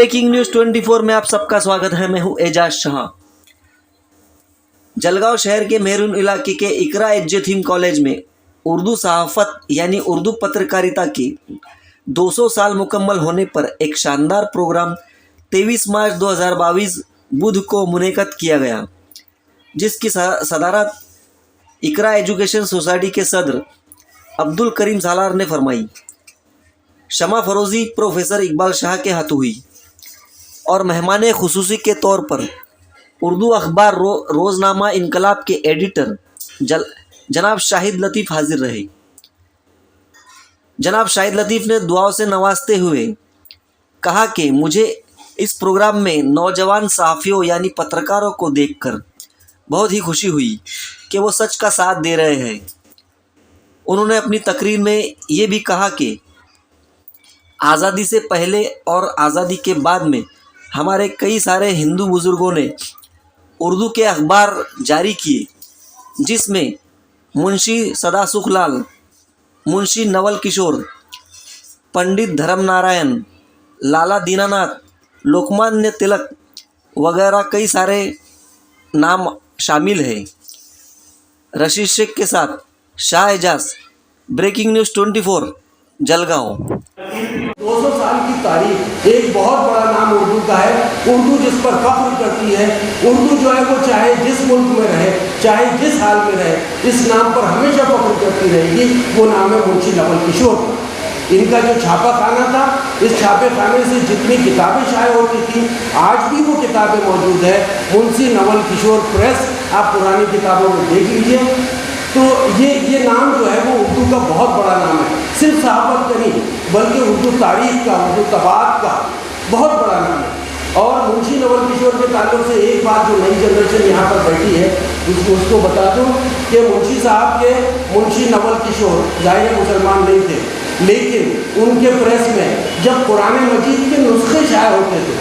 Breaking news 24 में आप सबका स्वागत है। मैं हूं एजाज शाह। जलगांव शहर के मेहरून इलाके के इकरा एज्जेथीम कॉलेज में उर्दू सहाफ़त यानी उर्दू पत्रकारिता की 200 साल मुकम्मल होने पर एक शानदार प्रोग्राम 23 मार्च 2022 बुध को मुनक़्क़द किया गया, जिसकी सदारत इकरा एजुकेशन सोसाइटी के सदर अब्दुल करीम सालार ने फरमाई। शमा फरोज़ी प्रोफेसर इकबाल शाह के हाथों हुई और मेहमान खुसूसी के तौर पर उर्दू अखबार रोज़नामा इनकलाब के एडिटर जनाब शाहिद लतीफ़ हाजिर रहे। जनाब शाहिद लतीफ़ ने दुआओं से नवाजते हुए कहा कि मुझे इस प्रोग्राम में नौजवान सहाफ़ियों यानी पत्रकारों को देखकर बहुत ही खुशी हुई कि वो सच का साथ दे रहे हैं। उन्होंने अपनी तकरीर में ये भी कहा कि आज़ादी से पहले और आज़ादी के बाद में हमारे कई सारे हिंदू बुज़ुर्गों ने उर्दू के अखबार जारी किए, जिसमें मुंशी सदा सुखलाल, मुंशी नवल किशोर, पंडित धर्म नारायण, लाला दीनानाथ, लोकमान्य तिलक वगैरह कई सारे नाम शामिल हैं। रशीद शेख के साथ शाह एजाज, ब्रेकिंग न्यूज़ 24 जलगांव। 200 साल की तारीख, एक बहुत बड़ा नाम उर्दू का है। उर्दू जिस पर फख्र करती है, उर्दू जो है वो चाहे जिस मुल्क में रहे, चाहे जिस हाल में रहे, इस नाम पर हमेशा फख्र करती रहेगी। वो नाम है मुंशी नवल किशोर। इनका जो छापा खाना था, इस छापे खाने से जितनी किताबें शाये होती थी, आज भी वो किताबें मौजूद है। मुंशी नवल किशोर प्रेस, आप पुरानी किताबों में देख लीजिए। तो ये नाम जो है वो उर्दू का बहुत बड़ा नाम है। सिर्फ सहाफ़त का नहीं, बल्कि उर्दू तारीख़ का, उर्दू तबात का बहुत बड़ा नाम है। और मुंशी नवल किशोर के ताल्लुक़ से एक बात जो नई जनरेशन यहाँ पर बैठी है उसको बता दूँ कि मुंशी साहब के मुंशी नवल किशोर ज़ाहिर मुसलमान नहीं थे, लेकिन उनके प्रेस में जब कुरान मजीद के नुस्खे शाये होते थे,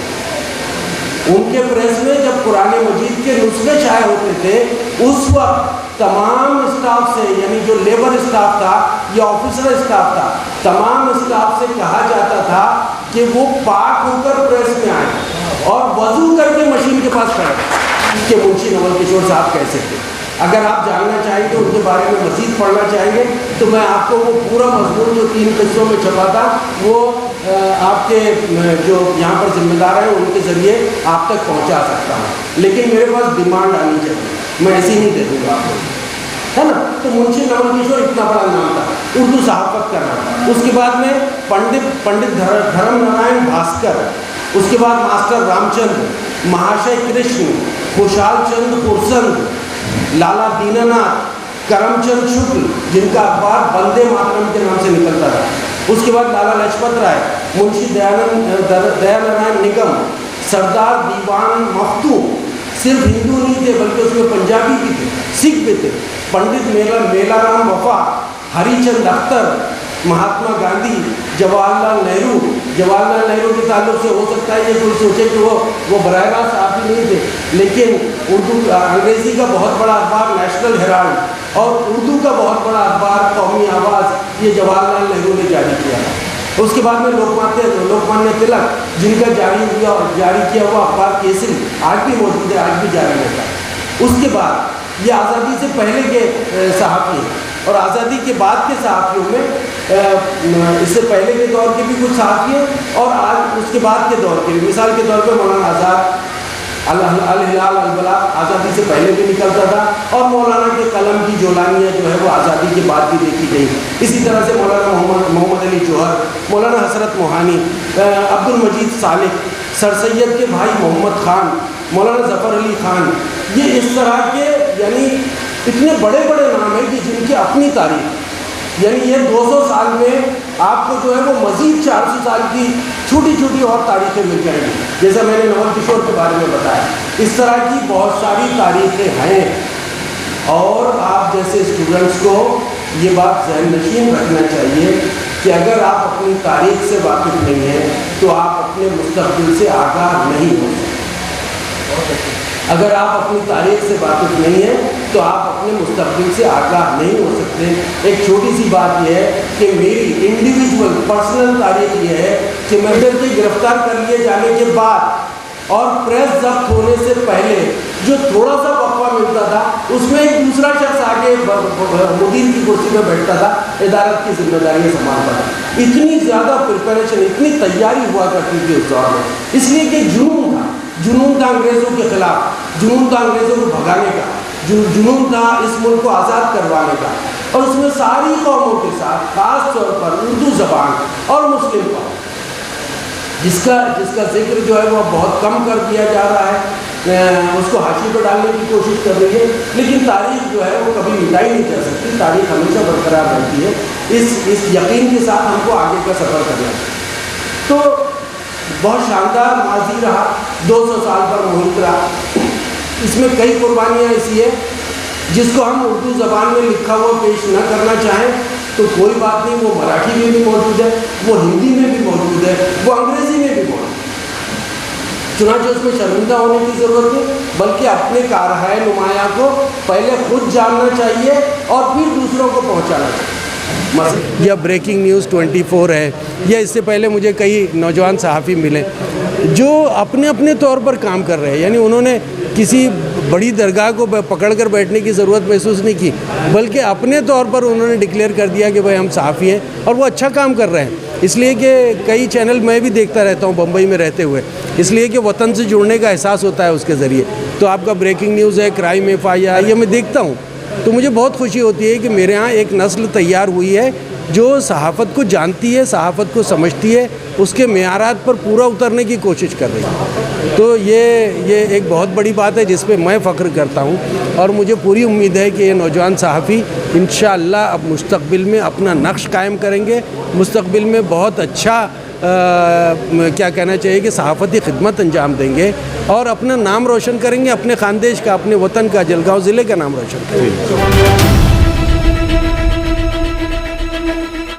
उनके प्रेस में जब कुरान मजीद के नुस्खे शाये होते थे, उस वक्त तमाम स्टाफ से, यानी जो लेबर स्टाफ था या ऑफिसर स्टाफ था, तमाम स्टाफ से कहा जाता था कि वो पाक होकर प्रेस में आए और वजू करके मशीन के पास खड़े कि मुंशी नवल किशोर साहब कैसे थे। अगर आप जानना चाहेंगे, उनके बारे में मज़ीद पढ़ना चाहेंगे, तो मैं आपको वो पूरा मजमून जो 3 किस्तों में छपा था वो आपके जो यहाँ पर जिम्मेदार हैं उनके ज़रिए आप तक पहुँचा सकता हूँ। लेकिन मेरे पास डिमांड आनी चाहिए, मैं ऐसे ही नहीं दे दूँगा आपको, है ना। तो मुंशी नवल किशोर इतना बड़ा नाम था, उर्दू सहाफ़त का नाम। उसके बाद में पंडित धर्म नारायण भास्कर, उसके बाद मास्टर रामचंद्र, महाशय कृष्ण, खुशाल चंद पुरसंद, लाला दीनानाथ, करमचंद शुक्ल, जिनका अखबार वंदे मातरम के नाम से निकलता था। उसके बाद लाला लजपत राय, मुंशी दयानारायण निगम, सरदार दीवान मखदूम, सिर्फ हिंदू नहीं थे बल्कि उसमें पंजाबी भी थे, सिख भी थे, पंडित मेलाराम वफा, हरिचंद अख्तर, महात्मा गांधी, जवाहरलाल नेहरू के ताल्लुक से हो सकता है ये कोई सोचे कि वो बराह रास्त आप ही नहीं थे, लेकिन उर्दू अंग्रेज़ी का बहुत बड़ा अखबार नेशनल हेराल्ड और उर्दू का बहुत बड़ा अखबार कौमी आवाज़, ये जवाहरलाल नेहरू ने जारी किया था। उसके बाद में लोकमान्य तिलक, जिनका जारी किया हुआ अखबार केसरी आज भी मौजूद है, आज भी जारी रहता है। उसके बाद ये आज़ादी से पहले के सहाफ़ी हैं और आज़ादी के बाद के सहाफ़ियों में इससे पहले के दौर के भी कुछ सहाफ़ी हैं और आज उसके बाद के दौर के भी। मिसाल के तौर पर मौलाना आज़ाद, अल हिलाल अल बलाग आज़ादी से पहले भी निकलता था और मौलाना के कलम की जोलानियाँ जो है वो आज़ादी के बाद भी देखी गई। इसी तरह से मौलाना मोहम्मद अली जौहर, मौलाना हसरत मोहानी, अब्दुल मजीद सालिक, सर सैयद के भाई मोहम्मद ख़ान, मौलाना ज़फ़र अली ख़ान, ये इस तरह के यानी इतने बड़े बड़े नाम हैं कि जिनकी अपनी तारीख, यानी ये 200 साल में आपको जो है वो मज़ीद 400 साल की छोटी छोटी और तारीखें मिल जाएंगी। जैसा मैंने नवल किशोर के बारे में बताया, इस तरह की बहुत सारी तारीखें हैं। और आप जैसे स्टूडेंट्स को ये बात ज़हन नशीन रखना चाहिए कि अगर आप अपनी तारीख से वाकिफ़ नहीं हैं तो आप अपने मुस्तक़बिल से आगाह नहीं हो सकते। अगर आप अपनी तारीख से वाकिफ़ नहीं हैं तो आप अपने मुस्तक़बिल से आगाह नहीं हो सकते। एक छोटी सी बात यह है कि मेरी इंडिविजुअल पर्सनल तारीख ये है कि मेजर के गिरफ्तार कर लिए जाने के बाद और प्रेस जब्त होने से पहले जो थोड़ा सा वक्फा मिलता था उसमें एक दूसरा शख्स आके मुदीर की कुर्सी में बैठता था, इदारत की जिम्मेदारियाँ संभालता था। इतनी ज़्यादा प्रिपरेशन, इतनी तैयारी हुआ करती थी उस दौर में, इसलिए कि जुनून था अंग्रेज़ों के ख़िलाफ़, जुनून था अंग्रेज़ों को भगाने का, जुनून था इस मुल्क को आज़ाद करवाने का। और उसमें सारी कौमों के साथ ख़ास तौर पर उर्दू ज़बान और मुस्लिम कौम, जिसका जिक्र जो है वो बहुत कम कर दिया जा रहा है, उसको हाशिए पर डालने की कोशिश कर रही है, लेकिन तारीख़ जो है वो कभी मिटाई नहीं जा सकती, तारीख़ हमेशा बरकरार रहती है। इस यकीन के साथ हमको आगे का सफ़र करना है। तो बहुत शानदार माजी रहा, 200 साल पर मुहित रहा। इसमें कई कुर्बानियाँ ऐसी है जिसको हम उर्दू ज़बान में लिखा हुआ पेश न करना चाहें तो कोई बात नहीं, वो मराठी में भी मौजूद है, वो हिंदी में भी मौजूद है, वो अंग्रेज़ी में भी मौजूद है। चुनांचे उसमें शर्मिंदा होने की ज़रूरत नहीं, बल्कि अपने कारहाय नुमाया को पहले खुद जानना चाहिए और फिर दूसरों को पहुंचाना चाहिए। या ब्रेकिंग न्यूज़ 24 है, या इससे पहले मुझे कई नौजवान सहाफ़ी मिले जो अपने अपने तौर पर काम कर रहे हैं, यानी उन्होंने किसी बड़ी दरगाह को पकड़ कर बैठने की ज़रूरत महसूस नहीं की, बल्कि अपने तौर पर उन्होंने डिक्लेयर कर दिया कि भाई हम सहाफ़ी हैं, और वो अच्छा काम कर रहे हैं। इसलिए कि कई चैनल मैं भी देखता रहता हूँ बम्बई में रहते हुए, इसलिए कि वतन से जुड़ने का एहसास होता है उसके ज़रिए। तो आपका ब्रेकिंग न्यूज़ है, क्राइम FIR, ये मैं देखता हूँ, तो मुझे बहुत खुशी होती है कि मेरे यहाँ एक नस्ल तैयार हुई है जो सहाफ़त को जानती है, सहाफ़त को समझती है, उसके मेयारात पर पूरा उतरने की कोशिश कर रही है। तो ये एक बहुत बड़ी बात है जिस पे मैं फ़ख्र करता हूँ, और मुझे पूरी उम्मीद है कि ये नौजवान सहाफ़ी इंशाअल्लाह अब मुस्तक़बिल में अपना नक्श कायम करेंगे, मुस्तक़बिल में बहुत अच्छा क्या कहना चाहिए कि सहाफ़ती ख़िदमत अंजाम देंगे और अपना नाम रोशन करेंगे, अपने ख़ानदेश का, अपने वतन का, जलगांव ज़िले का नाम रोशन करेंगे।